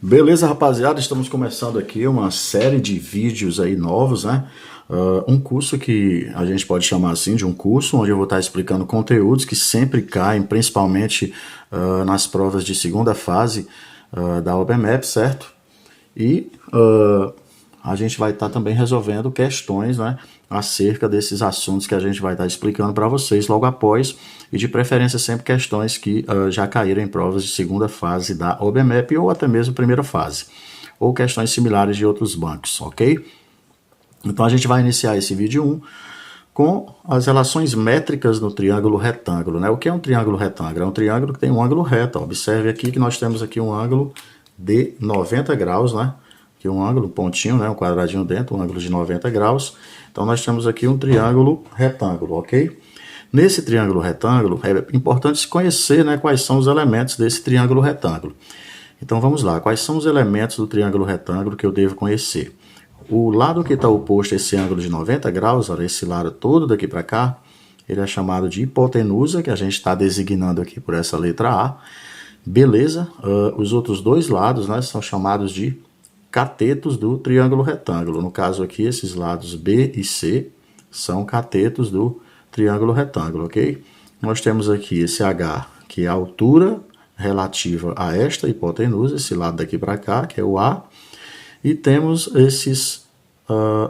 Beleza, rapaziada, estamos começando aqui uma série de vídeos aí novos, né? Um curso que a gente pode chamar assim de um curso, onde eu vou estar explicando conteúdos que sempre caem, principalmente nas provas de segunda fase da OBMAP, certo? E a gente vai estar também resolvendo questões, né, acerca desses assuntos que a gente vai estar explicando para vocês logo após, e de preferência sempre questões que já caíram em provas de segunda fase da OBMAP ou até mesmo primeira fase, ou questões similares de outros bancos, ok? Então a gente vai iniciar esse vídeo 1 com as relações métricas no triângulo retângulo, né? O que é um triângulo retângulo? É um triângulo que tem um ângulo reto. Ó. Observe aqui que nós temos aqui um ângulo de 90 graus, né? Aqui um ângulo, um pontinho, né? Um quadradinho dentro, um ângulo de 90 graus. Então nós temos aqui um triângulo retângulo, ok? Nesse triângulo retângulo, é importante se conhecer, né, quais são os elementos desse triângulo retângulo. Então vamos lá, quais são os elementos do triângulo retângulo que eu devo conhecer? O lado que está oposto a esse ângulo de 90 graus, olha, esse lado todo daqui para cá, ele é chamado de hipotenusa, que a gente está designando aqui por essa letra A. Beleza? Os outros dois lados, né, são chamados de catetos do triângulo retângulo. No caso aqui, esses lados B e C são catetos do triângulo retângulo, ok? Nós temos aqui esse H, que é a altura relativa a esta hipotenusa, esse lado daqui para cá, que é o A. E temos esses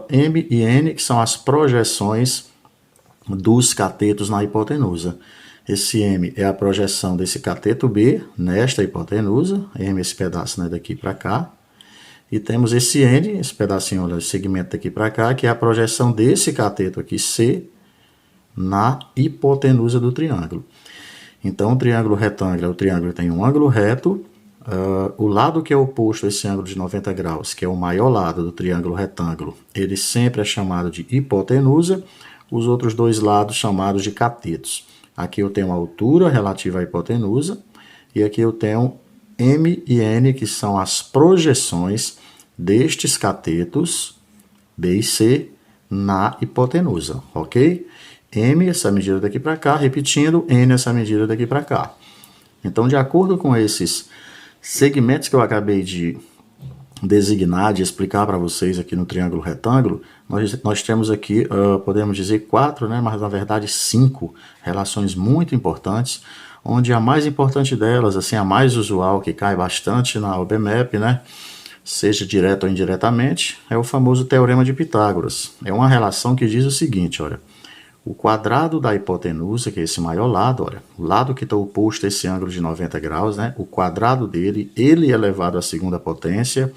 M e N, que são as projeções dos catetos na hipotenusa. Esse M é a projeção desse cateto B nesta hipotenusa, M esse pedaço, né, daqui para cá. E temos esse N, esse pedacinho, olha, esse segmento daqui para cá, que é a projeção desse cateto aqui, C, na hipotenusa do triângulo. Então, o triângulo retângulo é o triângulo que tem um ângulo reto. O lado que é oposto a esse ângulo de 90 graus, que é o maior lado do triângulo retângulo, ele sempre é chamado de hipotenusa. Os outros dois lados chamados de catetos. Aqui eu tenho a altura relativa à hipotenusa, e aqui eu tenho M e N, que são as projeções destes catetos, B e C, na hipotenusa, ok? M, essa medida daqui para cá, repetindo, N, essa medida daqui para cá. Então, de acordo com esses segmentos que eu acabei de designar, de explicar para vocês aqui no triângulo retângulo, nós temos aqui, podemos dizer 4, né, mas na verdade 5 relações muito importantes, onde a mais importante delas, assim, a mais usual, que cai bastante na OBMAP, né, seja direto ou indiretamente, é o famoso Teorema de Pitágoras. É uma relação que diz o seguinte, olha, o quadrado da hipotenusa, que é esse maior lado, olha, o lado que está oposto a esse ângulo de 90 graus, né, o quadrado dele, ele elevado à segunda potência,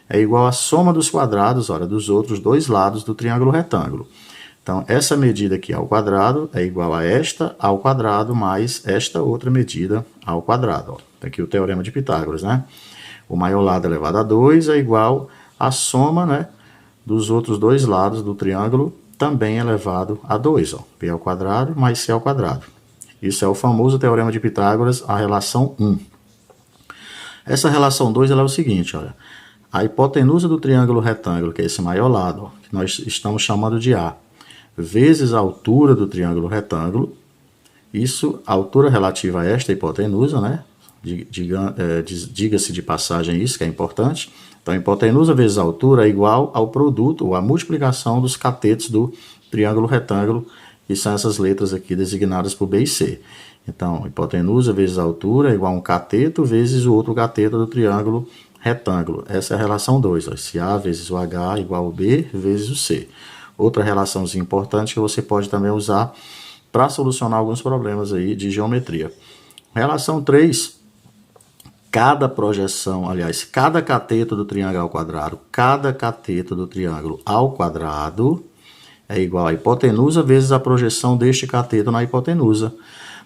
é igual à soma dos quadrados, olha, dos outros dois lados do triângulo retângulo. Então, essa medida aqui ao quadrado é igual a esta ao quadrado mais esta outra medida ao quadrado. Ó. Aqui o Teorema de Pitágoras, né? O maior lado elevado a 2 é igual à soma, né, dos outros dois lados do triângulo também elevado a 2. Ó. P ao quadrado mais C ao quadrado. Isso é o famoso Teorema de Pitágoras, a relação 1. Essa relação 2 ela é o seguinte, olha. A hipotenusa do triângulo retângulo, que é esse maior lado, ó, que nós estamos chamando de A, vezes a altura do triângulo retângulo, isso, a altura relativa a esta hipotenusa, né? Diga-se de passagem isso, que é importante. Então, a hipotenusa vezes a altura é igual ao produto, ou à multiplicação dos catetos do triângulo retângulo, que são essas letras aqui designadas por B e C. Então, hipotenusa vezes a altura é igual a um cateto vezes o outro cateto do triângulo retângulo. Essa é a relação 2. Ó. Esse A vezes o H igual ao B vezes o C. Outra relaçãozinha importante que você pode também usar para solucionar alguns problemas aí de geometria. Relação 3. Cada projeção, aliás, cada cateto do triângulo ao quadrado, cada cateto do triângulo ao quadrado é igual a hipotenusa vezes a projeção deste cateto na hipotenusa.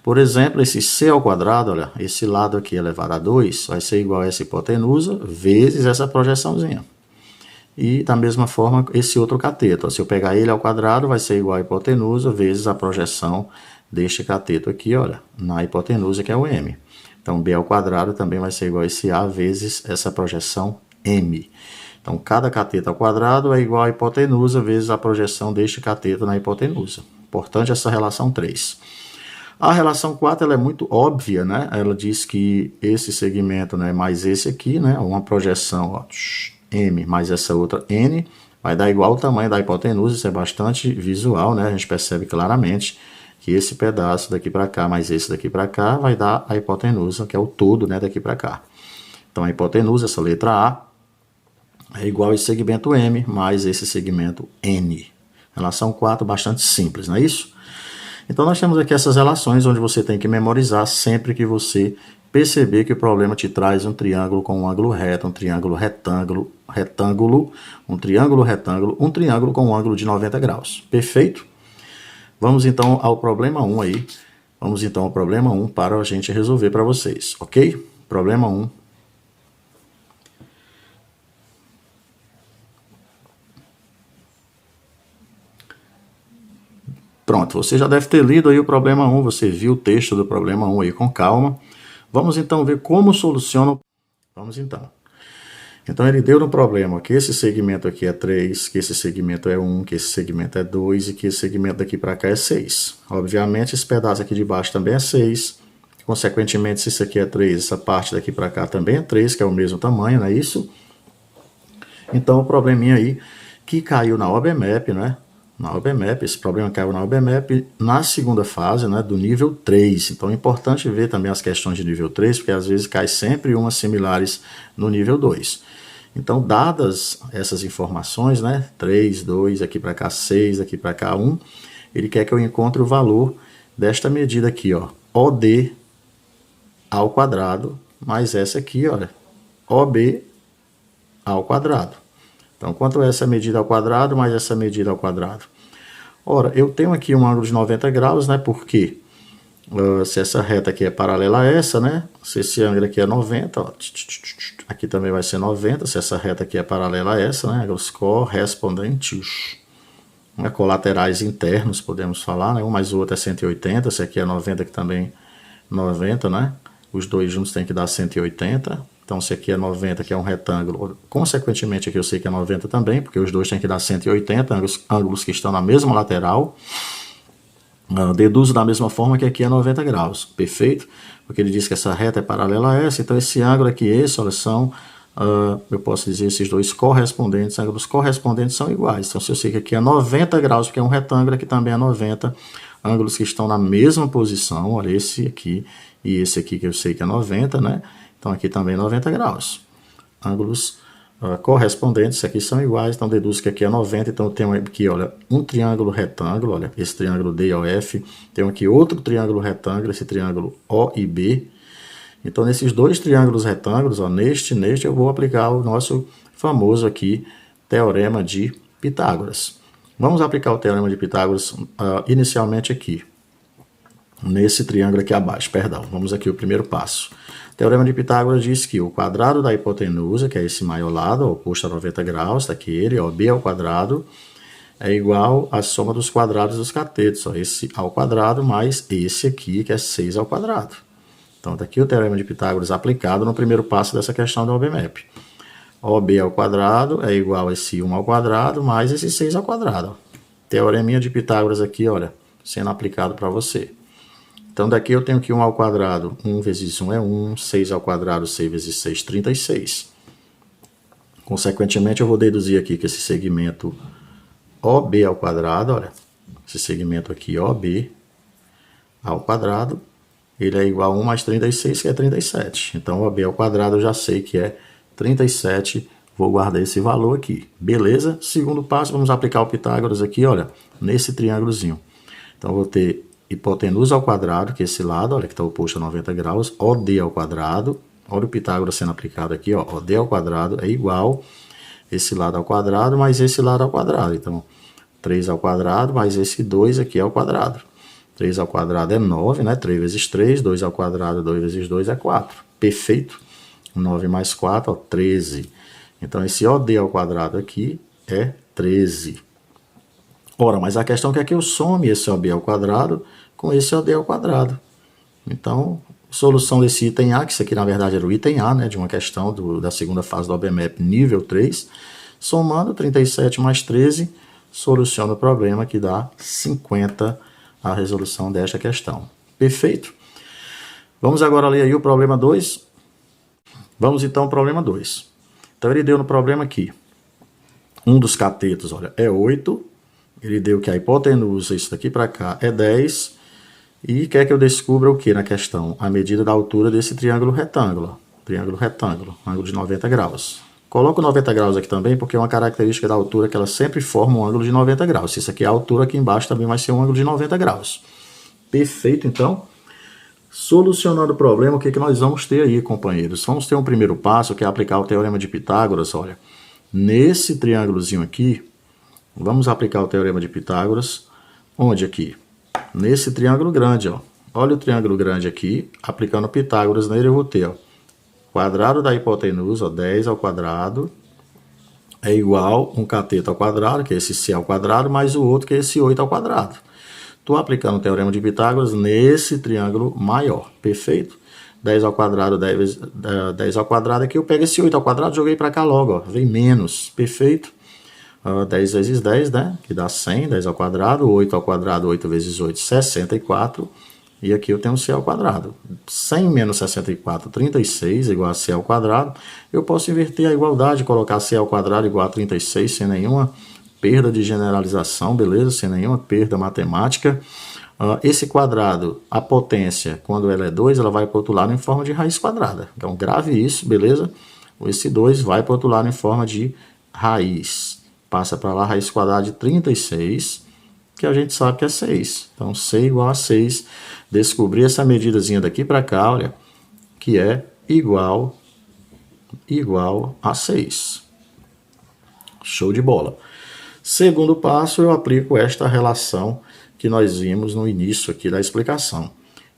Por exemplo, esse C ao quadrado, olha, esse lado aqui elevado a 2 vai ser igual a essa hipotenusa vezes essa projeçãozinha. E da mesma forma, esse outro cateto, ó, se eu pegar ele ao quadrado, vai ser igual a hipotenusa vezes a projeção deste cateto aqui, olha, na hipotenusa, que é o M. Então, B ao quadrado também vai ser igual a esse A vezes essa projeção M. Então, cada cateto ao quadrado é igual a hipotenusa vezes a projeção deste cateto na hipotenusa. Importante essa relação 3. A relação 4 ela é muito óbvia, né? Ela diz que esse segmento, né, mais esse aqui, né, uma projeção, ó, M mais essa outra N, vai dar igual ao tamanho da hipotenusa. Isso é bastante visual, né? A gente percebe claramente que esse pedaço daqui para cá mais esse daqui para cá vai dar a hipotenusa, que é o todo, né, daqui para cá. Então a hipotenusa, essa letra A, é igual a esse segmento M mais esse segmento N. Relação 4, bastante simples, não é isso? Então nós temos aqui essas relações onde você tem que memorizar sempre que você perceber que o problema te traz um triângulo com um ângulo reto, um triângulo retângulo, um triângulo retângulo, um triângulo com um ângulo de 90 graus. Perfeito? Vamos então ao problema 1 aí. Vamos então ao problema 1 para a gente resolver para vocês, ok? Problema 1. Pronto, você já deve ter lido aí o problema 1, você viu o texto do problema 1 aí com calma. Vamos então ver como soluciona. Vamos então. Então ele deu no problema que esse segmento aqui é 3, que esse segmento é 1, que esse segmento é 2 e que esse segmento daqui para cá é 6. Obviamente esse pedaço aqui de baixo também é 6. Consequentemente, se isso aqui é 3, essa parte daqui para cá também é 3, que é o mesmo tamanho, não é isso? Então o probleminha aí que caiu na OBMAP, né? Na OBMAP, esse problema caiu na OBMAP na segunda fase, né, do nível 3. Então é importante ver também as questões de nível 3, porque às vezes cai sempre umas similares no nível 2. Então, dadas essas informações, né, 3, 2, aqui para cá 6, aqui para cá 1, ele quer que eu encontre o valor desta medida aqui, ó, OD ao quadrado, mais essa aqui, olha, OB ao quadrado. Então, quanto é essa medida ao quadrado mais essa medida ao quadrado? Ora, eu tenho aqui um ângulo de 90 graus, né? Porque se essa reta aqui é paralela a essa, né? Se esse ângulo aqui é 90, ó, aqui também vai ser 90. Se essa reta aqui é paralela a essa, né? Ângulos correspondentes, né? Colaterais internos, podemos falar, né? Um mais o outro é 180. Se aqui é 90, aqui também 90, né? Os dois juntos tem que dar 180. Então, se aqui é 90, que é um retângulo, consequentemente aqui eu sei que é 90 também, porque os dois têm que dar 180, ângulos que estão na mesma lateral. Deduzo da mesma forma que aqui é 90 graus, perfeito? Porque ele diz que essa reta é paralela a essa, então esse ângulo aqui e esse, olha, são, eu posso dizer, esses dois correspondentes, ângulos correspondentes são iguais. Então, se eu sei que aqui é 90 graus, porque é um retângulo, aqui também é 90, ângulos que estão na mesma posição, olha, esse aqui e esse aqui que eu sei que é 90, né? Então, aqui também 90 graus. Ângulos correspondentes aqui são iguais, então deduzo que aqui é 90. Então, eu tenho aqui, olha, um triângulo retângulo, olha, esse triângulo DOF. Tenho aqui outro triângulo retângulo, esse triângulo OIB. Então, nesses dois triângulos retângulos, ó, neste, eu vou aplicar o nosso famoso aqui teorema de Pitágoras. Vamos aplicar o teorema de Pitágoras inicialmente aqui, nesse triângulo aqui abaixo, perdão. Vamos aqui o primeiro passo. O teorema de Pitágoras diz que o quadrado da hipotenusa, que é esse maior lado, oposto a 90 graus, está aqui ele, ó, B ao quadrado, é igual à soma dos quadrados dos catetos, ó, esse ao quadrado mais esse aqui, que é 6 ao quadrado. Então, está aqui o teorema de Pitágoras aplicado no primeiro passo dessa questão da OBMAP. OB ao quadrado é igual a esse 1 ao quadrado mais esse 6 ao quadrado. Teoreminha de Pitágoras aqui, olha, sendo aplicado para você. Então, daqui eu tenho que 1 ao quadrado, 1 vezes 1 é 1, 6 ao quadrado, 6 vezes 6, 36. Consequentemente, eu vou deduzir aqui que esse segmento OB ao quadrado, olha, esse segmento aqui OB ao quadrado, ele é igual a 1 mais 36, que é 37. Então, OB ao quadrado eu já sei que é 37, vou guardar esse valor aqui. Beleza? Segundo passo, vamos aplicar o Pitágoras aqui, olha, nesse triângulozinho. Então, eu vou ter hipotenusa ao quadrado, que é esse lado, olha, que está oposto a 90 graus, OD ao quadrado, olha o Pitágoras sendo aplicado aqui, ó, OD ao quadrado é igual esse lado ao quadrado mais esse lado ao quadrado. Então, 3 ao quadrado mais esse 2 aqui ao quadrado. 3 ao quadrado é 9, né? 3 vezes 3, 2 ao quadrado, 2 vezes 2 é 4. Perfeito? 9 mais 4, ó, 13. Então, esse OD ao quadrado aqui é 13. Ora, mas a questão é que eu some esse OB ao quadrado com esse OD ao quadrado. Então, solução desse item A, que isso aqui na verdade era o item A, né, de uma questão da segunda fase do OBMAP nível 3, somando 37 mais 13, soluciona o problema que dá 50 a resolução desta questão. Perfeito? Vamos agora ler aí o problema 2. Vamos então ao problema 2. Então ele deu no problema aqui. Um dos catetos, olha, é 8. Ele deu que a hipotenusa, isso daqui para cá, é 10. E quer que eu descubra o que na questão? A medida da altura desse triângulo retângulo. Triângulo retângulo, ângulo de 90 graus. Coloco 90 graus aqui também, porque é uma característica da altura que ela sempre forma um ângulo de 90 graus. Se isso aqui é a altura, aqui embaixo também vai ser um ângulo de 90 graus. Perfeito, então. Solucionando o problema, o que nós vamos ter aí, companheiros? Vamos ter um primeiro passo, que é aplicar o teorema de Pitágoras. Olha, nesse triângulozinho aqui, vamos aplicar o teorema de Pitágoras. Onde aqui? Nesse triângulo grande, ó. Olha o triângulo grande aqui, aplicando Pitágoras nele eu vou ter, ó, quadrado da hipotenusa, ó, 10 ao quadrado, é igual um cateto ao quadrado, que é esse c ao quadrado, mais o outro, que é esse 8 ao quadrado. Estou aplicando o teorema de Pitágoras nesse triângulo maior, perfeito? 10 ao quadrado, 10 ao quadrado aqui, eu pego esse 8 ao quadrado, joguei para cá logo, ó, vem menos, perfeito? 10 vezes 10, né? Que dá 100, 10 ao quadrado, 8 ao quadrado, 8 vezes 8, 64. E aqui eu tenho c ao quadrado. 100 menos 64, 36, igual a c ao quadrado. Eu posso inverter a igualdade, colocar c ao quadrado igual a 36, sem nenhuma perda de generalização, beleza? Sem nenhuma perda matemática. Esse quadrado, a potência, quando ela é 2, ela vai para o outro lado em forma de raiz quadrada. Então, grave isso, beleza? Esse 2 vai para o outro lado em forma de raiz. Passa para lá, raiz quadrada de 36, que a gente sabe que é 6. Então, c igual a 6. Descobri essa medidazinha daqui para cá, olha, que é igual a 6. Show de bola. Segundo passo, eu aplico esta relação que nós vimos no início aqui da explicação.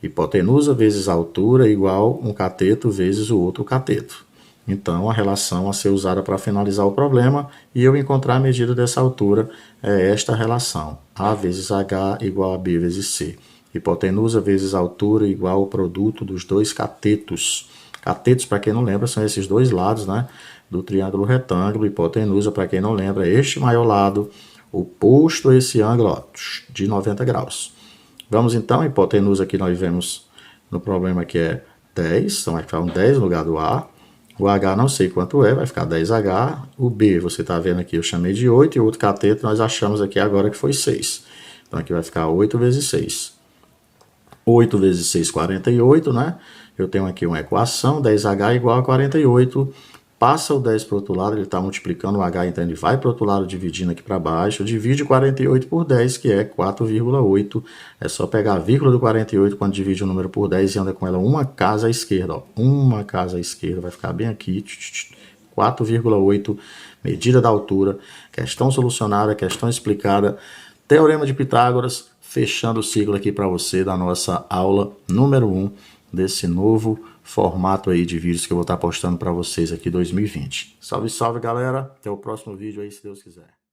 Hipotenusa vezes altura igual um cateto vezes o outro cateto. Então, a relação a ser usada para finalizar o problema e eu encontrar a medida dessa altura é esta relação. A vezes H igual a B vezes C. Hipotenusa vezes altura igual ao produto dos dois catetos. Catetos, para quem não lembra, são esses dois lados, né, do triângulo retângulo. Hipotenusa, para quem não lembra, é este maior lado oposto a esse ângulo, ó, de 90 graus. Vamos então, a hipotenusa que nós vemos no problema que é 10, então vai ficar um 10 no lugar do A. O H não sei quanto é, vai ficar 10H. O B, você está vendo aqui, eu chamei de 8. E o outro cateto nós achamos aqui agora que foi 6. Então aqui vai ficar 8 vezes 6. 8 vezes 6, 48, né? Eu tenho aqui uma equação, 10H igual a 48. Passa o 10 para o outro lado, ele está multiplicando o H, então ele vai para o outro lado dividindo aqui para baixo. Divide 48 por 10, que é 4,8. É só pegar a vírgula do 48 quando divide o número por 10 e anda com ela uma casa à esquerda. Ó. Uma casa à esquerda, vai ficar bem aqui. 4,8, medida da altura. Questão solucionada, questão explicada. Teorema de Pitágoras, fechando o ciclo aqui para você da nossa aula número 1 desse novo formato aí de vídeos que eu vou estar postando para vocês aqui em 2020. Salve, salve, galera. Até o próximo vídeo aí, se Deus quiser.